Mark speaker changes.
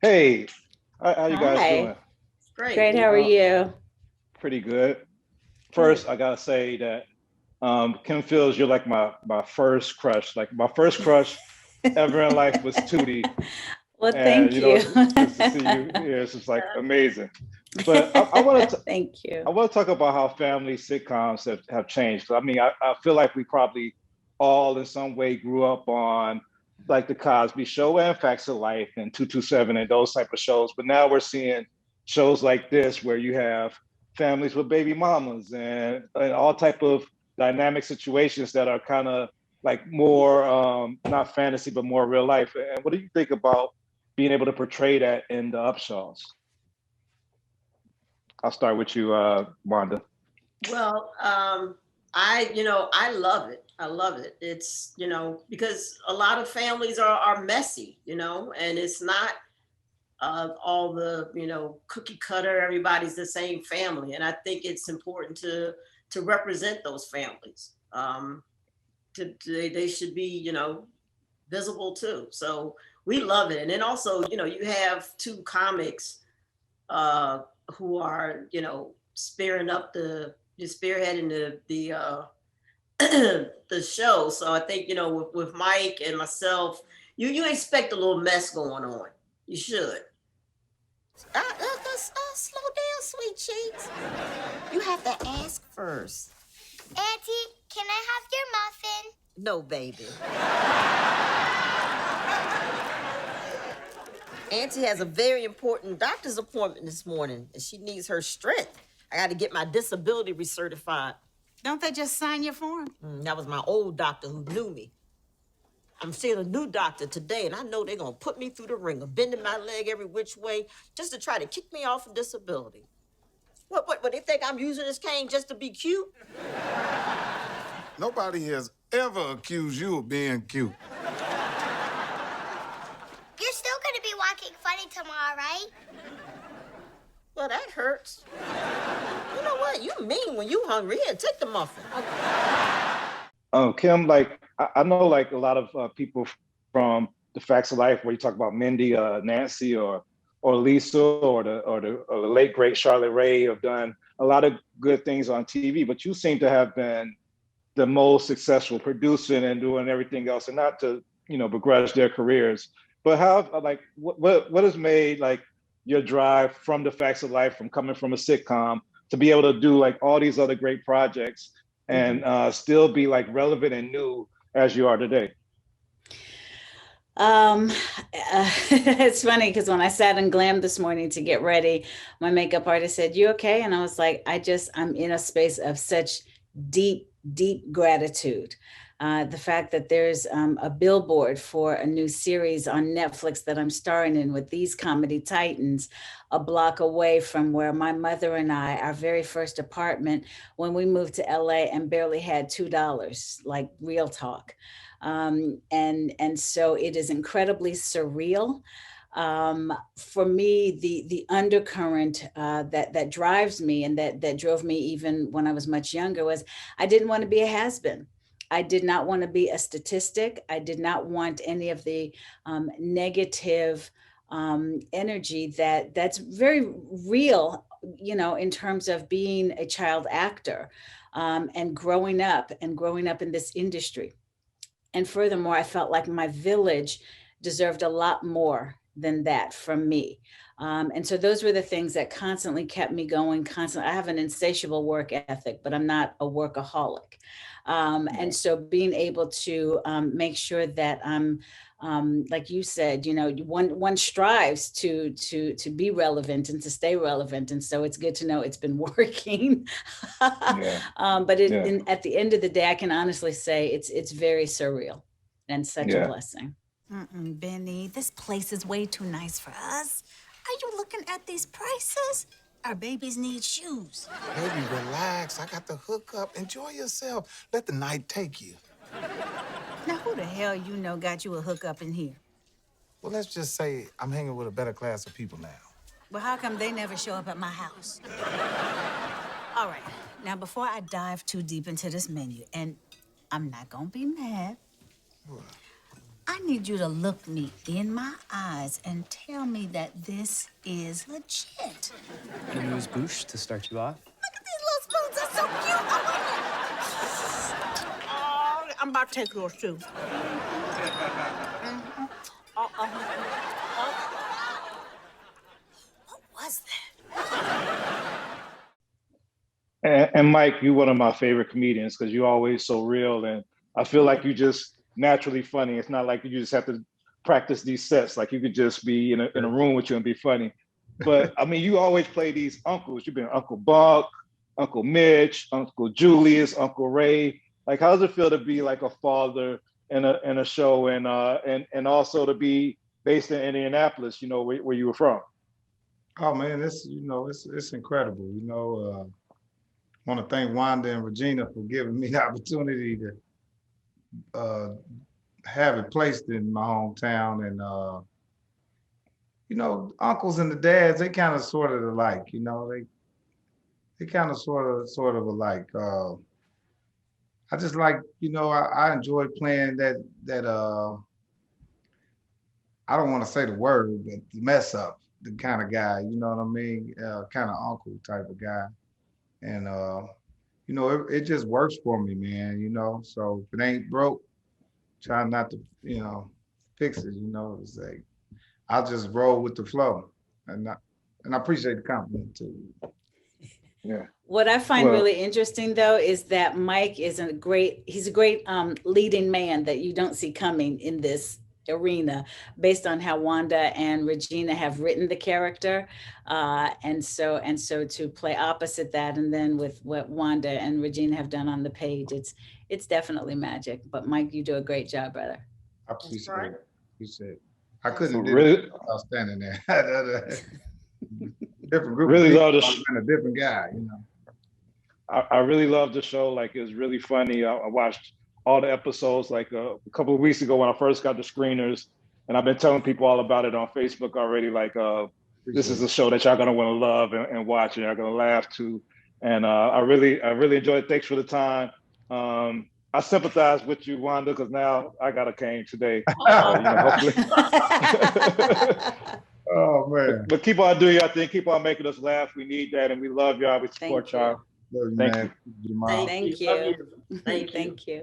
Speaker 1: Hey, how you guys doing?
Speaker 2: Hi.
Speaker 3: Great.
Speaker 2: Great. How are
Speaker 1: Uh,
Speaker 2: you?
Speaker 1: Pretty good.
Speaker 2: Good.
Speaker 1: First, I gotta say that Kim Fields, you're like my first crush. Like my first crush ever in life was Tootie,
Speaker 2: Well,
Speaker 1: and
Speaker 2: thank you.
Speaker 1: just to see you here is just like amazing. But
Speaker 2: Thank you.
Speaker 1: I want to talk about how family sitcoms have changed. 'Cause I mean, I feel like we probably all in some way grew up on like the Cosby Show and Facts of Life and 227 and those type of shows. But now we're seeing shows like this where you have families with baby mamas and all type of dynamic situations that are kind of like more not fantasy but more real life. And what do you think about being able to portray that in the Upshaws? I'll start with you, Wanda.
Speaker 3: Well, I love it. I love it. It's, because a lot of families are messy, and it's not all the, cookie cutter, everybody's the same family. And I think it's important to represent those families. They should be, visible too. So we love it. And then also, you have two comics uh, who are spearing up the spearheading the the show. So I think with Mike and myself, you expect a little mess going on. You should.
Speaker 4: Slow down, sweet cheeks. You have to ask first.
Speaker 5: Auntie, can I have your muffin?
Speaker 4: No, baby. Auntie has a very important doctor's appointment this morning, and she needs her strength. I got to get my disability recertified.
Speaker 6: Don't they just sign your form?
Speaker 4: That was my old doctor who knew me. I'm seeing a new doctor today, and I know they're going to put me through the ringer, bending my leg every which way, just to try to kick me off of disability. What, they think I'm using this cane just to be cute?
Speaker 7: Nobody has ever accused you of being cute.
Speaker 5: You're still gonna be walking funny tomorrow, right?
Speaker 4: Well, that hurts. You know what? You mean when you hungry. Here, take the muffin.
Speaker 1: Kim, like I know, like a lot of people from the Facts of Life, where you talk about Mindy, Nancy, or Lisa, or the late great Charlotte Ray, have done a lot of good things on TV. But you seem to have been the most successful producing and doing everything else, and not to begrudge their careers. But how, like, what has made like your drive from the Facts of Life, from coming from a sitcom, to be able to do like all these other great projects and still be like relevant and new as you are today?
Speaker 2: Um, it's funny because when I sat in glam this morning to get ready, my makeup artist said, "You okay?" And I was like, I'm in a space of such deep, deep gratitude. The fact that there's a billboard for a new series on Netflix that I'm starring in with these comedy titans, a block away from where my mother and I, our very first apartment, when we moved to LA and barely had $2, like real talk. And so it is incredibly surreal. For me, the undercurrent that drives me, and that drove me even when I was much younger, was I didn't want to be a has-been. I did not want to be a statistic. I did not want any of the negative energy that's very real, in terms of being a child actor, and growing up in this industry. And furthermore, I felt like my village deserved a lot more than that from me. And so those were the things that constantly kept me going. Constantly, I have an insatiable work ethic, but I'm not a workaholic.
Speaker 1: Yeah,
Speaker 2: And so being able to make sure that I'm, like you said, one strives to be relevant and to stay relevant. And so it's good to know it's been working.
Speaker 1: yeah,
Speaker 2: But
Speaker 1: yeah,
Speaker 2: at the end of the day, I can honestly say it's very surreal and such a
Speaker 1: yeah.
Speaker 2: blessing.
Speaker 6: Benny, this place is way too nice for us. Are you looking at these prices? Our babies need shoes.
Speaker 7: Baby, relax. I got the hookup. Enjoy yourself. Let the night take you.
Speaker 6: Now, who the hell got you a hookup in here?
Speaker 7: Well, let's just say I'm hanging with a better class of people now.
Speaker 6: Well, how come they never show up at my house? All right, now before I dive too deep into this menu, and I'm not gonna be mad, I need you to look me in my eyes and tell me that this is legit.
Speaker 8: An amuse-bouche to start you off.
Speaker 6: Look at these little spoons, they're so cute. Oh, I'm about to take yours too. What was that?
Speaker 1: And Mike, you're one of my favorite comedians because you're always so real, and I feel like you just naturally funny. It's not like you just have to practice these sets. Like you could just be in a room with you and be funny. But I mean, you always play these uncles. You've been Uncle Buck, Uncle Mitch, Uncle Julius, Uncle Ray. Like, how does it feel to be like a father in a show, and also to be based in Indianapolis, where you were from?
Speaker 9: Oh man, it's incredible. Want to thank Wanda and Regina for giving me the opportunity to have it placed in my hometown. And uncles and the dads, they kind of sort of alike. They kind of sort of alike. I just like, I enjoy playing that I don't want to say the word, but the mess up, the kind of guy, you know what I mean? Kind of uncle type of guy. And, it just works for me, man, So if it ain't broke, try not to, fix it, It's like, I'll just roll with the flow. And I appreciate the compliment too.
Speaker 1: Yeah.
Speaker 2: What I find really interesting though is that Mike is he's a great leading man that you don't see coming in this arena based on how Wanda and Regina have written the character. And so to play opposite that, and then with what Wanda and Regina have done on the page, it's definitely magic. But Mike, you do a great job, brother.
Speaker 9: I appreciate it. I couldn't do
Speaker 1: really,
Speaker 9: it without standing there. Different group
Speaker 1: really
Speaker 9: of
Speaker 1: love
Speaker 9: people,
Speaker 1: this.
Speaker 9: and a different guy,
Speaker 1: I really love the show. Like, it was really funny. I watched all the episodes like a couple of weeks ago when I first got the screeners, and I've been telling people all about it on Facebook already. Like, this is a show that y'all gonna want to love and watch, and y'all gonna laugh too. And I really enjoyed it. Thanks for the time. I sympathize with you, Wanda, because now I got a cane today. Hopefully.
Speaker 9: Oh man!
Speaker 1: But keep on doing your thing. Keep on making us laugh. We need that, and we love y'all. We support y'all.
Speaker 9: Love you,
Speaker 1: Thank
Speaker 9: man.
Speaker 1: you.
Speaker 2: Thank you.
Speaker 3: Thank you.
Speaker 2: Thank you.